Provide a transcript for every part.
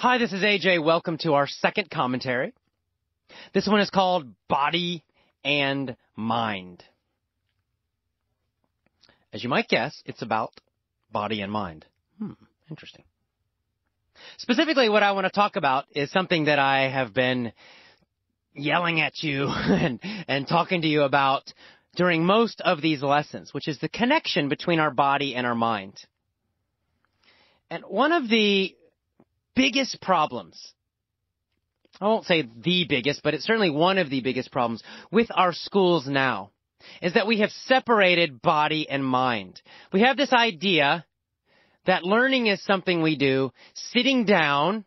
Hi, this is AJ. Welcome to our second commentary. This one is called Body and Mind. As you might guess, it's about body and mind. Interesting. Specifically, what I want to talk about is something that I have been yelling at you and talking to you about during most of these lessons, which is the connection between our body and our mind. And one of the biggest problems, I won't say the biggest, but it's certainly one of the biggest problems with our schools now, is that we have separated body and mind. We have this idea that learning is something we do sitting down,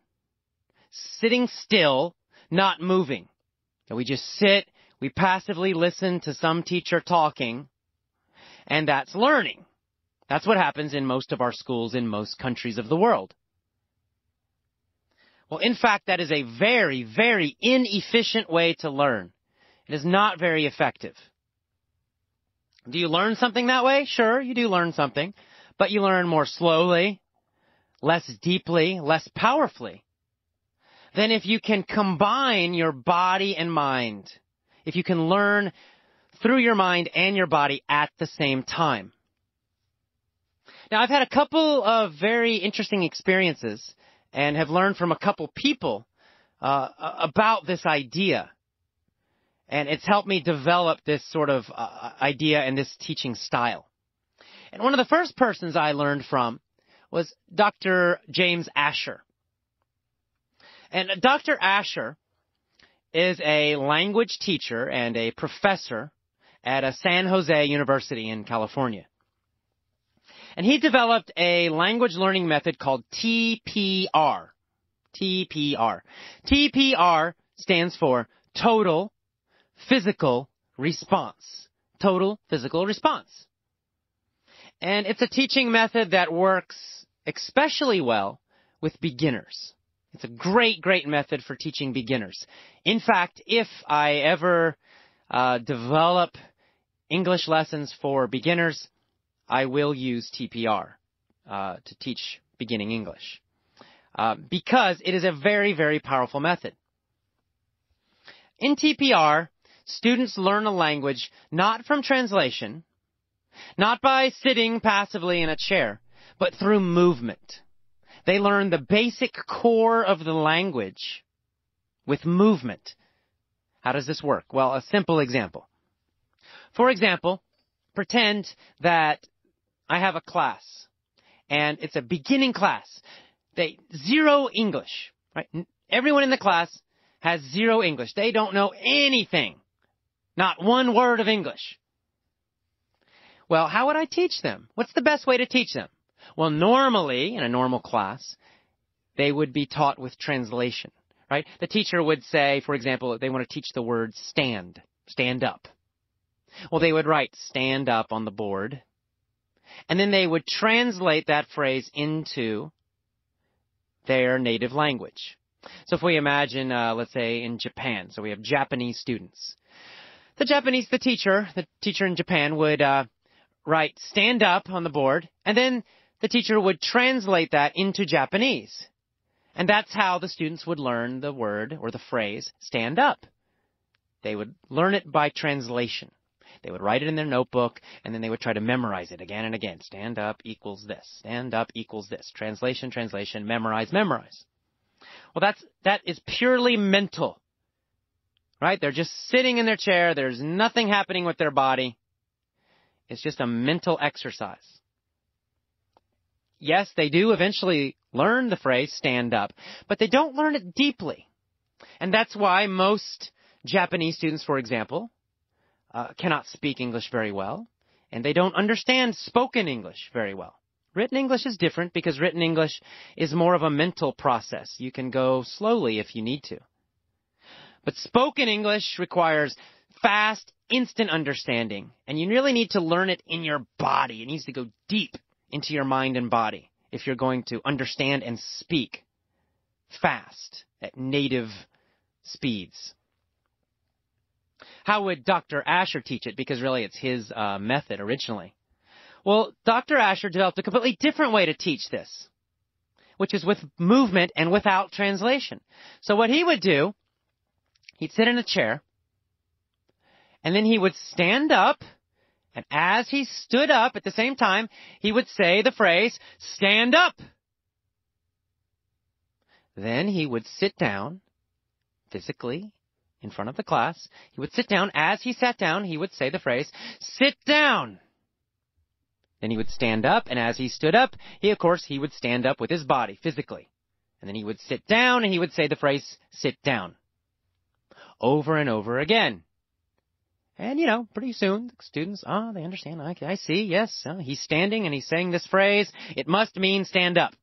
sitting still, not moving. That we just sit, we passively listen to some teacher talking, and that's learning. That's what happens in most of our schools in most countries of the world. Well, in fact, that is a very, very inefficient way to learn. It is not very effective. Do you learn something that way? Sure, you do learn something, but you learn more slowly, less deeply, less powerfully than if you can combine your body and mind, if you can learn through your mind and your body at the same time. Now, I've had a couple of very interesting experiences and have learned from a couple people about this idea. And it's helped me develop this sort of idea and this teaching style. And one of the first persons I learned from was Dr. James Asher. And Dr. Asher is a language teacher and a professor at a San Jose University in California. And he developed a language learning method called TPR. TPR. TPR stands for Total Physical Response. Total Physical Response. And it's a teaching method that works especially well with beginners. It's a great, great method for teaching beginners. In fact, if I ever develop English lessons for beginners, I will use TPR to teach beginning English because it is a very, very powerful method. In TPR, students learn a language not from translation, not by sitting passively in a chair, but through movement. They learn the basic core of the language with movement. How does this work? Well, a simple example. For example, pretend that I have a class, and it's a beginning class. Zero English, right? Everyone in the class has zero English. They don't know anything. Not one word of English. Well, how would I teach them? What's the best way to teach them? Well, normally, in a normal class, they would be taught with translation, right? The teacher would say, for example, they want to teach the word stand up. Well, they would write stand up on the board, and then they would translate that phrase into their native language. So if we imagine, let's say in Japan, so we have Japanese students. The teacher in Japan would write stand up on the board, and then the teacher would translate that into Japanese. And that's how the students would learn the word or the phrase stand up. They would learn it by translation. They would write it in their notebook, and then they would try to memorize it again and again. Stand up equals this. Stand up equals this. Translation, translation, memorize. Well, that is purely mental, right? They're just sitting in their chair. There's nothing happening with their body. It's just a mental exercise. Yes, they do eventually learn the phrase stand up, but they don't learn it deeply. And that's why most Japanese students, for example, cannot speak English very well, and they don't understand spoken English very well. Written English is different because written English is more of a mental process. You can go slowly if you need to. But spoken English requires fast, instant understanding, and you really need to learn it in your body. It needs to go deep into your mind and body if you're going to understand and speak fast at native speeds. How would Dr. Asher teach it? Because really it's his method originally. Well, Dr. Asher developed a completely different way to teach this. which is with movement and without translation. So what he would do, he'd sit in a chair, and then he would stand up, and as he stood up at the same time, he would say the phrase, "Stand up." Then he would sit down physically in front of the class. He would sit down. As he sat down, he would say the phrase, "Sit down." Then he would stand up, and as he stood up, he would stand up with his body physically. And then he would sit down, and he would say the phrase, "Sit down." Over and over again. And, pretty soon, the students, they understand. I see, yes. He's standing, and he's saying this phrase. It must mean stand up.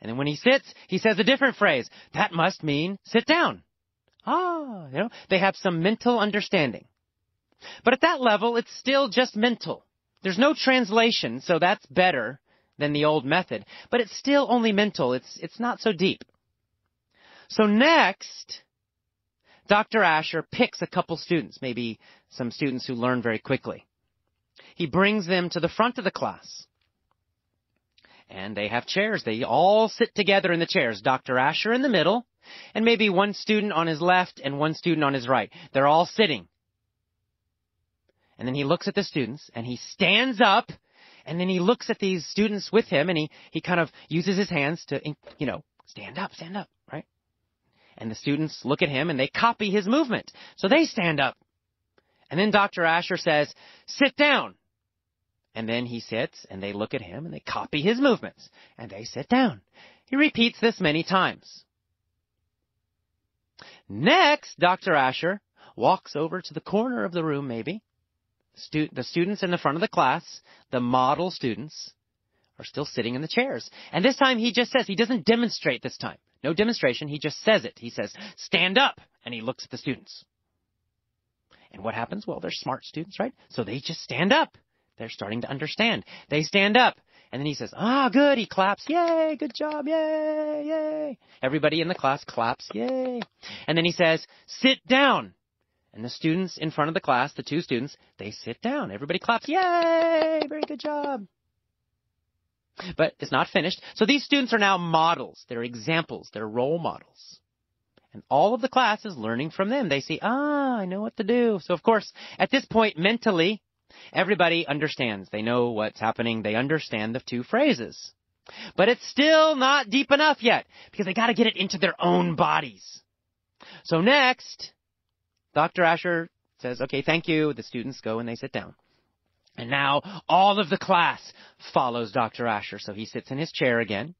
And then when he sits, he says a different phrase. That must mean sit down. They have some mental understanding. But at that level, it's still just mental. There's no translation, so that's better than the old method. But it's still only mental. It's not so deep. So next, Dr. Asher picks a couple students, maybe some students who learn very quickly. He brings them to the front of the class. And they have chairs. They all sit together in the chairs. Dr. Asher in the middle, and maybe one student on his left and one student on his right. They're all sitting. And then he looks at the students, and he stands up, and then he looks at these students with him, and he kind of uses his hands to, stand up, right? And the students look at him, and they copy his movement. So they stand up. And then Dr. Asher says, "Sit down." And then he sits, and they look at him, and they copy his movements, and they sit down. He repeats this many times. Next, Dr. Asher walks over to the corner of the room, maybe. The students in the front of the class, the model students, are still sitting in the chairs. And this time he just says, he doesn't demonstrate this time. No demonstration, he just says it. He says, "Stand up," and he looks at the students. And what happens? Well, they're smart students, right? So they just stand up. They're starting to understand. They stand up. And then he says, good. He claps. Yay, good job. Yay, yay. Everybody in the class claps. Yay. And then he says, "Sit down." And the students in front of the class, the two students, they sit down. Everybody claps. Yay, very good job. But it's not finished. So these students are now models. They're examples. They're role models. And all of the class is learning from them. They see, I know what to do. So, of course, at this point, mentally, everybody understands. They know what's happening. They understand the two phrases. But it's still not deep enough yet because they got to get it into their own bodies. So next, Dr. Asher says, "Okay, thank you." The students go and they sit down. And now all of the class follows Dr. Asher. So he sits in his chair again.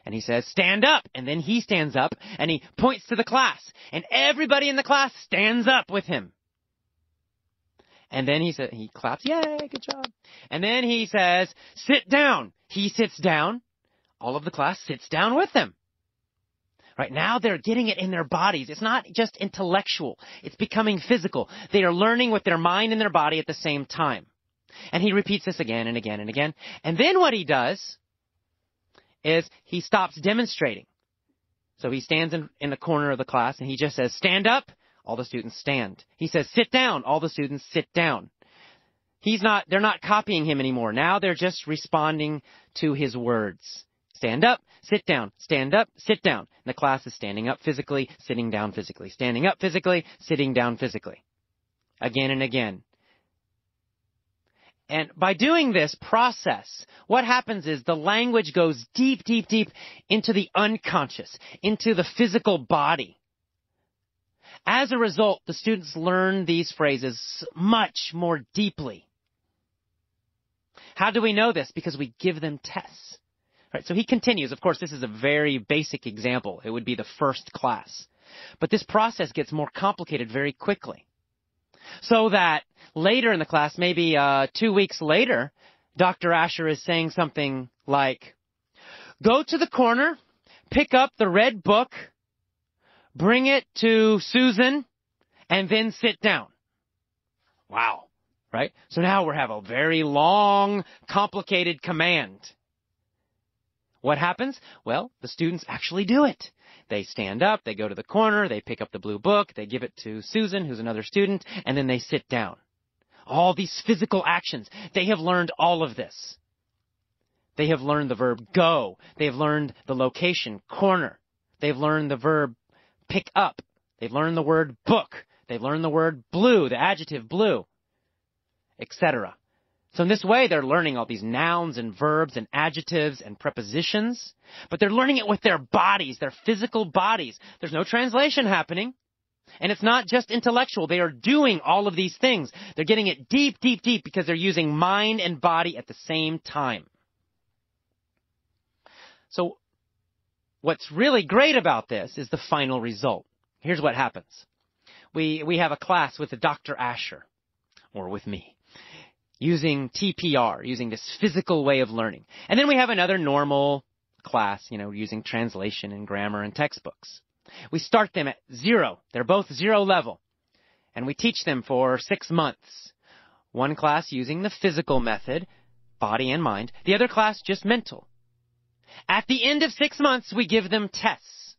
And he says, "Stand up." And then he stands up and he points to the class. And everybody in the class stands up with him. And then he claps, "Yay, good job." And then he says, "Sit down." He sits down. All of the class sits down with him. Right now they're getting it in their bodies. It's not just intellectual. It's becoming physical. They are learning with their mind and their body at the same time. And he repeats this again and again and again. And then what he does is he stops demonstrating. So he stands in the corner of the class and he just says, "Stand up." All the students stand. He says, "Sit down." All the students sit down. They're not copying him anymore. Now they're just responding to his words. Stand up, sit down, stand up, sit down. And the class is standing up physically, sitting down physically, standing up physically, sitting down physically. Again and again. And by doing this process, what happens is the language goes deep, deep, deep into the unconscious, into the physical body. As a result, the students learn these phrases much more deeply. How do we know this? Because we give them tests. Right, so he continues. Of course, this is a very basic example. It would be the first class. But this process gets more complicated very quickly. So that later in the class, maybe 2 weeks later, Dr. Asher is saying something like, "Go to the corner, pick up the red book, bring it to Susan, and then sit down." Wow. Right? So now we have a very long, complicated command. What happens? Well, the students actually do it. They stand up, they go to the corner, they pick up the blue book, they give it to Susan, who's another student, and then they sit down. All these physical actions. They have learned all of this. They have learned the verb go. They have learned the location, corner. They've learned the verb pick up. They've learned the word book. They've learned the word blue, the adjective blue, etc. So in this way, they're learning all these nouns and verbs and adjectives and prepositions, but they're learning it with their bodies, their physical bodies. There's no translation happening, and it's not just intellectual. They are doing all of these things. They're getting it deep, deep, deep because they're using mind and body at the same time. So what's really great about this is the final result. Here's what happens. We have a class with Dr. Asher, or with me, using TPR, using this physical way of learning. And then we have another normal class, using translation and grammar and textbooks. We start them at 0. They're both 0 level. And we teach them for 6 months. One class using the physical method, body and mind. The other class just mental. At the end of 6 months, we give them tests.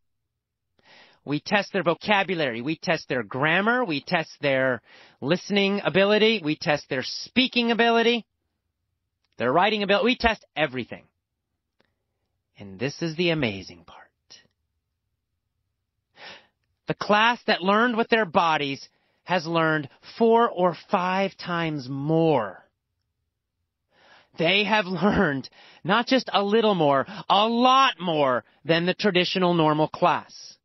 We test their vocabulary. We test their grammar. We test their listening ability. We test their speaking ability, their writing ability. We test everything. And this is the amazing part. The class that learned with their bodies has learned 4 or 5 times more. They have learned not just a little more, a lot more than the traditional normal class.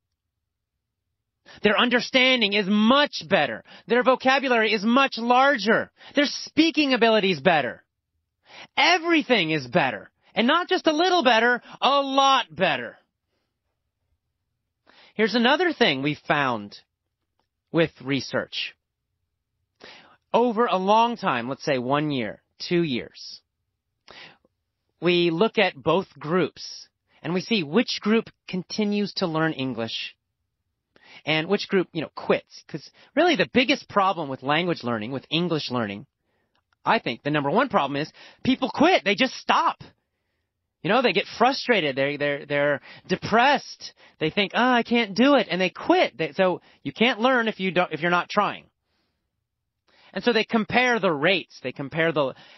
Their understanding is much better. Their vocabulary is much larger. Their speaking ability is better. Everything is better. And not just a little better, a lot better. Here's another thing we found with research. Over a long time, let's say 1 year, 2 years, we look at both groups and we see which group continues to learn English and which group, quits. Because really the biggest problem with language learning, with English learning, I think the number one problem is people quit. They just stop. They get frustrated. They're depressed. They think, I can't do it, and they quit. So you can't learn if you're not trying. And so they compare the rates. They compare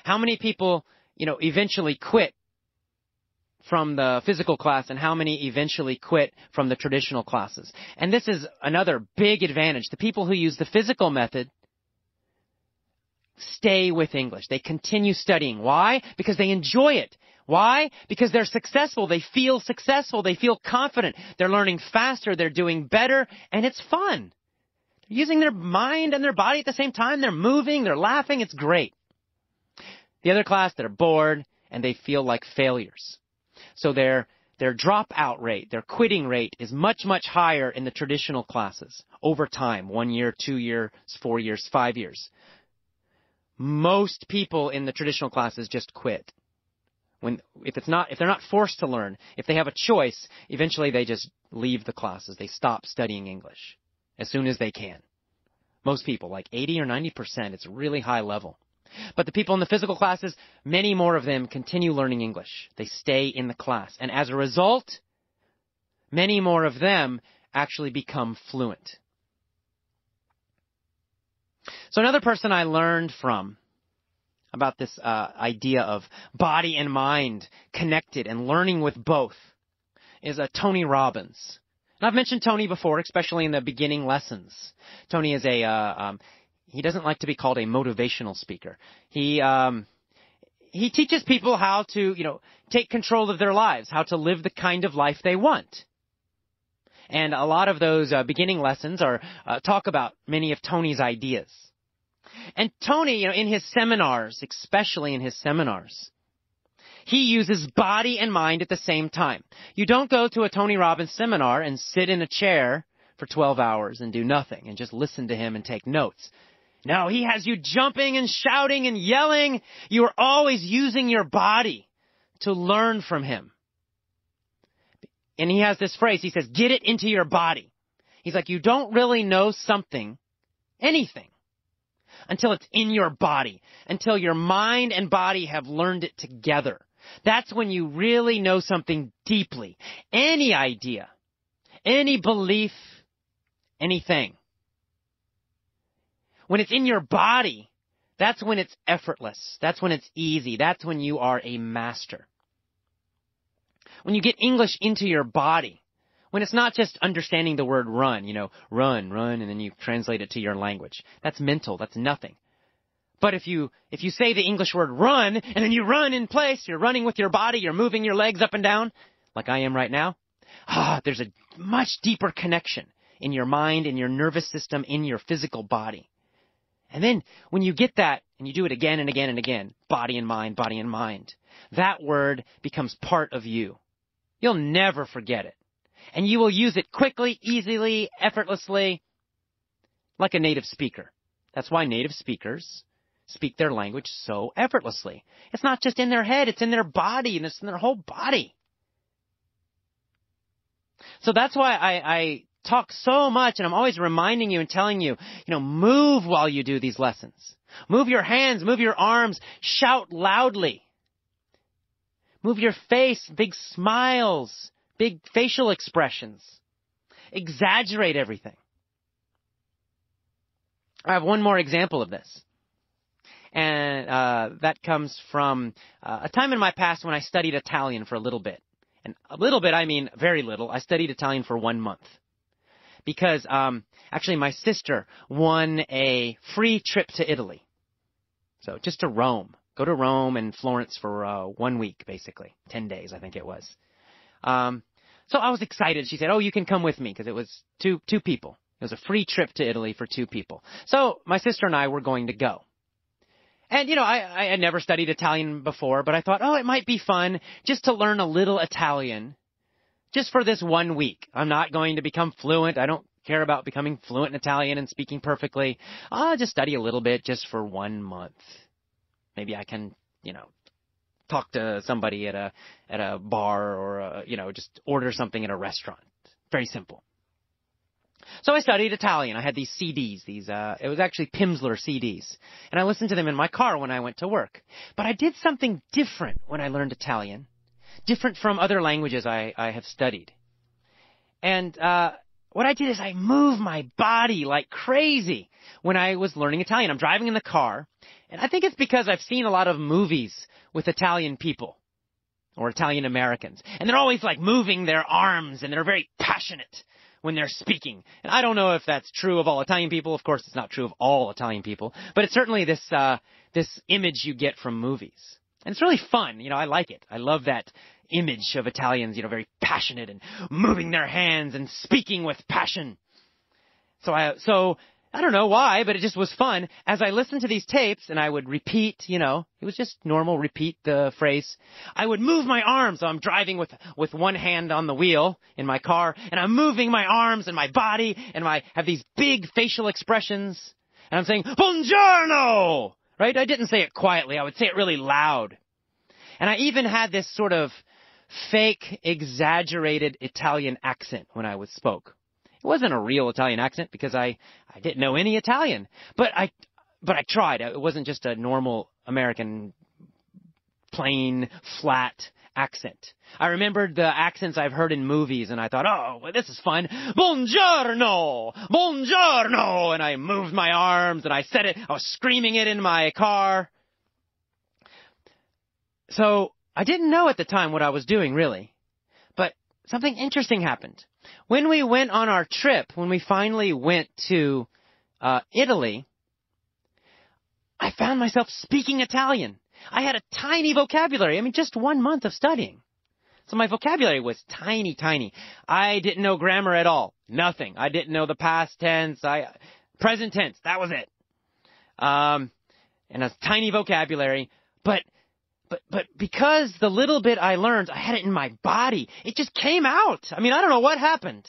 how many people, eventually quit from the physical class and how many eventually quit from the traditional classes. And this is another big advantage. The people who use the physical method stay with English. They continue studying. Why? Because they enjoy it. Why? Because they're successful. They feel successful. They feel confident. They're learning faster. They're doing better. And it's fun. They're using their mind and their body at the same time. They're moving. They're laughing. It's great. The other class, they're bored and they feel like failures. So their dropout rate, their quitting rate is much, much higher in the traditional classes over time. 1 year, 2 years, 4 years, 5 years. Most people in the traditional classes just quit. If they're not forced to learn, if they have a choice, eventually they just leave the classes. They stop studying English as soon as they can. Most people, like 80 or 90%, it's a really high level. But the people in the physical classes, many more of them continue learning English. They stay in the class. And as a result, many more of them actually become fluent. So another person I learned from about this idea of body and mind connected and learning with both is Tony Robbins. And I've mentioned Tony before, especially in the beginning lessons. Tony is he doesn't like to be called a motivational speaker. He teaches people how to, take control of their lives, how to live the kind of life they want. And a lot of those beginning lessons talk about many of Tony's ideas. And Tony, in his seminars, especially in his seminars, he uses body and mind at the same time. You don't go to a Tony Robbins seminar and sit in a chair for 12 hours and do nothing and just listen to him and take notes. No, he has you jumping and shouting and yelling. You are always using your body to learn from him. And he has this phrase. He says, get it into your body. He's like, you don't really know something, anything, until it's in your body, until your mind and body have learned it together. That's when you really know something deeply. Any idea, any belief, anything. When it's in your body, that's when it's effortless. That's when it's easy. That's when you are a master. When you get English into your body, when it's not just understanding the word run, run, and then you translate it to your language. That's mental. That's nothing. But if you say the English word run, and then you run in place, you're running with your body, you're moving your legs up and down, like I am right now, there's a much deeper connection in your mind, in your nervous system, in your physical body. And then when you get that, and you do it again and again and again, body and mind, that word becomes part of you. You'll never forget it. And you will use it quickly, easily, effortlessly, like a native speaker. That's why native speakers speak their language so effortlessly. It's not just in their head, it's in their body, and it's in their whole body. So that's why I talk so much, and I'm always reminding you and telling you, move while you do these lessons. Move your hands, move your arms, shout loudly. Move your face, big smiles, big facial expressions. Exaggerate everything. I have one more example of this. And that comes from a time in my past when I studied Italian for a little bit. And a little bit, I mean very little. I studied Italian for 1 month. Because actually my sister won a free trip to Italy. So just to Rome. Go to Rome and Florence for 1 week, basically. 10 days, I think it was. So I was excited. She said, you can come with me, because it was two people. It was a free trip to Italy for 2 people. So my sister and I were going to go. And, I had never studied Italian before, but I thought, it might be fun just to learn a little Italian just for this 1 week. I'm not going to become fluent. I don't care about becoming fluent in Italian and speaking perfectly. I'll just study a little bit just for 1 month. Maybe I can, talk to somebody at a bar or, just order something at a restaurant. Very simple. So I studied Italian. I had these CDs, it was actually Pimsleur CDs. And I listened to them in my car when I went to work. But I did something different when I learned Italian. Different from other languages I have studied. And what I did is I moved my body like crazy when I was learning Italian. I'm driving in the car. And I think it's because I've seen a lot of movies with Italian people. Or Italian Americans. And they're always like moving their arms and they're very passionate when they're speaking. And I don't know if that's true of all Italian people. Of course, it's not true of all Italian people. But it's certainly this image you get from movies. And it's really fun. I like it. I love that image of Italians, very passionate and moving their hands and speaking with passion. So I don't know why, but it just was fun. As I listened to these tapes and I would repeat, it was just normal, repeat the phrase. I would move my arms. So I'm driving with one hand on the wheel in my car and I'm moving my arms and my body and I have these big facial expressions and I'm saying, Buongiorno! Right? I didn't say it quietly. I would say it really loud. And I even had this sort of fake, exaggerated Italian accent when I spoke. It wasn't a real Italian accent because I didn't know any Italian. But I tried. It wasn't just a normal American, plain, flat accent. I remembered the accents I've heard in movies, and I thought, well, this is fun. Buongiorno! Buongiorno! And I moved my arms, and I said it. I was screaming it in my car. So I didn't know at the time what I was doing, really. But something interesting happened. When we went on our trip, when we finally went to Italy, I found myself speaking Italian. I had a tiny vocabulary. Just 1 month of studying. So my vocabulary was tiny, tiny. I didn't know grammar at all. Nothing. I didn't know the past tense. Present tense. That was it. And a tiny vocabulary. But because the little bit I learned, I had it in my body. It just came out. I don't know what happened.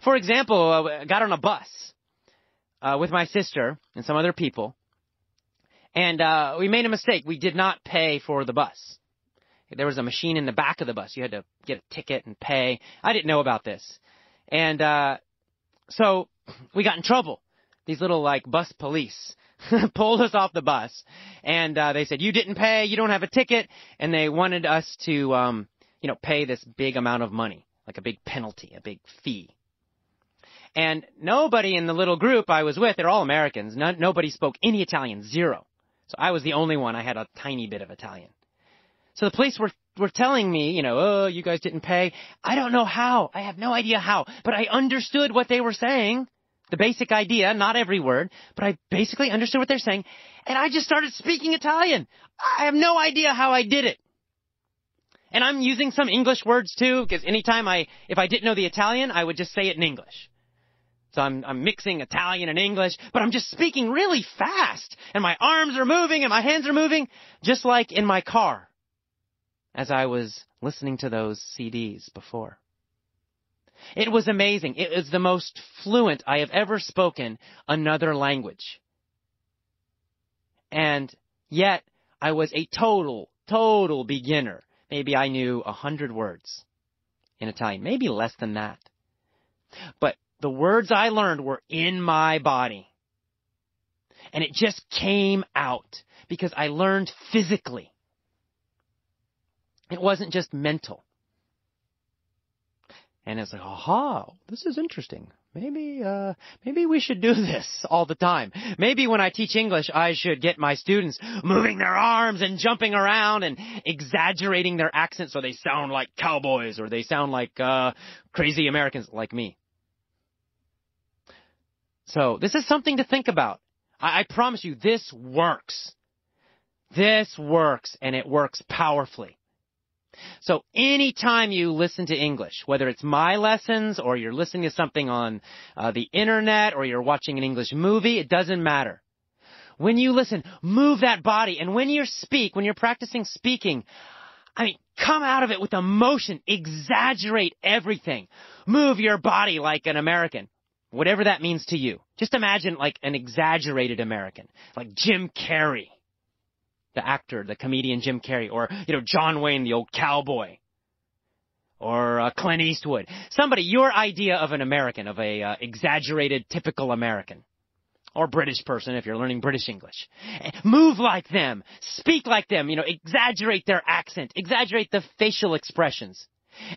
For example, I got on a bus with my sister and some other people. And we made a mistake. We did not pay for the bus. There was a machine in the back of the bus. You had to get a ticket and pay. I didn't know about this. And so we got in trouble. These little bus police pulled us off the bus, and they said, you didn't pay, you don't have a ticket, and they wanted us to, pay this big amount of money, like a big penalty, a big fee. And nobody in the little group I was with, they're all Americans, nobody spoke any Italian, zero. So I was the only one, I had a tiny bit of Italian. So the police were were telling me, oh, you guys didn't pay. I don't know how. I have no idea how. But I understood what they were saying. The basic idea, not every word, but I basically understood what they're saying. And I just started speaking Italian. I have no idea how I did it. And I'm using some English words too, because if I didn't know the Italian, I would just say it in English. So I'm mixing Italian and English, but I'm just speaking really fast. And my arms are moving and my hands are moving, just like in my car, as I was listening to those CDs before. It was amazing. It was the most fluent I have ever spoken another language. And yet, I was a total beginner. Maybe I knew 100 words in Italian, maybe less than that. But the words I learned were in my body. And it just came out because I learned physically. It wasn't just mental. And it's like, aha, this is interesting. Maybe we should do this all the time. Maybe when I teach English, I should get my students moving their arms and jumping around and exaggerating their accents so they sound like cowboys or they sound like crazy Americans like me. So this is something to think about. I promise you, this works. This works, and it works powerfully. So anytime you listen to English, whether it's my lessons or you're listening to something on the internet or you're watching an English movie, it doesn't matter. When you listen, move that body. And when you speak, when you're practicing speaking, come out of it with emotion. Exaggerate everything. Move your body like an American. Whatever that means to you. Just imagine like an exaggerated American, like Jim Carrey, the actor, the comedian Jim Carrey, or, John Wayne, the old cowboy, or Clint Eastwood. Somebody, your idea of an American, of a exaggerated, typical American, or British person if you're learning British English. Move like them. Speak like them. Exaggerate their accent. Exaggerate the facial expressions.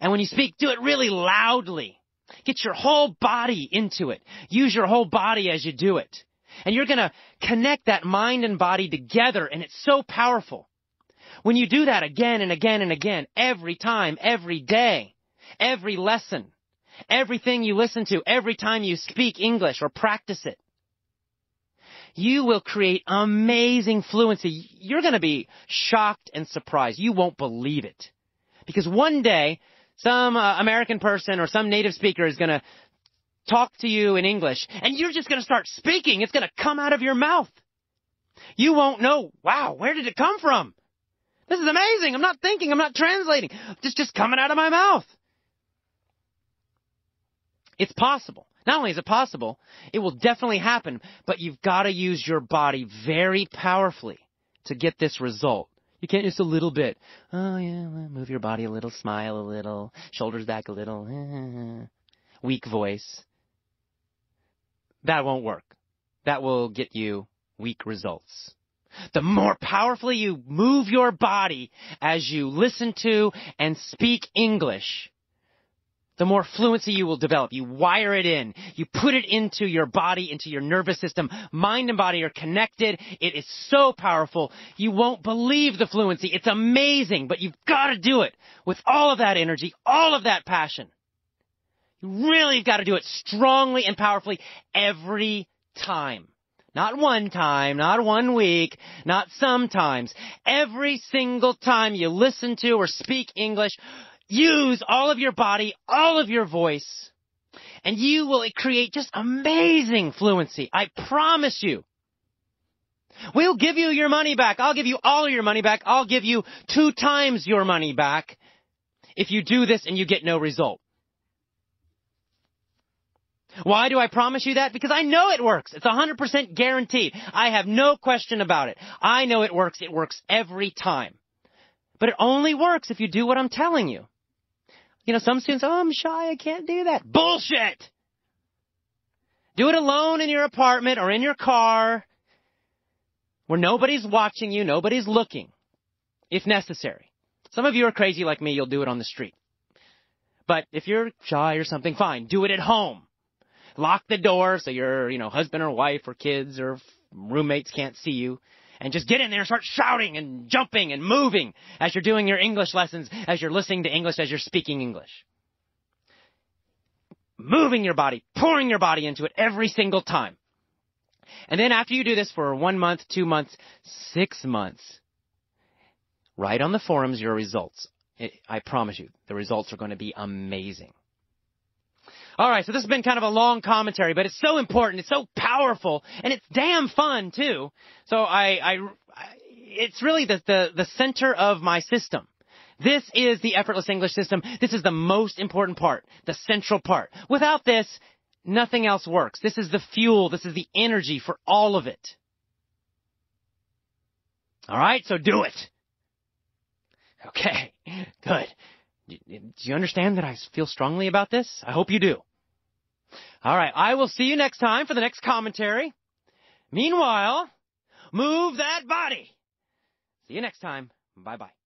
And when you speak, do it really loudly. Get your whole body into it. Use your whole body as you do it. And you're going to connect that mind and body together, and it's so powerful. When you do that again and again and again, every time, every day, every lesson, everything you listen to, every time you speak English or practice it, you will create amazing fluency. You're going to be shocked and surprised. You won't believe it. Because one day, some American person or some native speaker is going to talk to you in English, and you're just going to start speaking. It's going to come out of your mouth. You won't know, wow, where did it come from? This is amazing. I'm not thinking. I'm not translating. It's just coming out of my mouth. It's possible. Not only is it possible, it will definitely happen, but you've got to use your body very powerfully to get this result. You can't just a little bit. Oh, yeah, move your body a little, smile a little, shoulders back a little, weak voice. That won't work. That will get you weak results. The more powerfully you move your body as you listen to and speak English, the more fluency you will develop. You wire it in. You put it into your body, into your nervous system. Mind and body are connected. It is so powerful. You won't believe the fluency. It's amazing, but you've got to do it with all of that energy, all of that passion. You really got to do it strongly and powerfully every time. Not one time, not 1 week, not sometimes. Every single time you listen to or speak English, use all of your body, all of your voice, and you will create just amazing fluency. I promise you. We'll give you your money back. I'll give you all of your money back. I'll give you 2 times your money back if you do this and you get no result. Why do I promise you that? Because I know it works. It's 100% guaranteed. I have no question about it. I know it works. It works every time. But it only works if you do what I'm telling you. Some students, I'm shy, I can't do that. Bullshit! Do it alone in your apartment or in your car where nobody's watching you, nobody's looking, if necessary. Some of you are crazy like me, you'll do it on the street. But if you're shy or something, fine, do it at home. Lock the door so your, husband or wife or kids or roommates can't see you. And just get in there and start shouting and jumping and moving as you're doing your English lessons, as you're listening to English, as you're speaking English. Moving your body, pouring your body into it every single time. And then after you do this for 1 month, 2 months, 6 months, write on the forums your results. I promise you, the results are going to be amazing. All right, so this has been kind of a long commentary, but it's so important, it's so powerful, and it's damn fun too. So it's really the center of my system. This is the effortless English system. This is the most important part, the central part. Without this, nothing else works. This is the fuel. This is the energy for all of it. All right, so do it. Okay, good. Do you understand that I feel strongly about this? I hope you do. All right, I will see you next time for the next commentary. Meanwhile, move that body. See you next time. Bye-bye.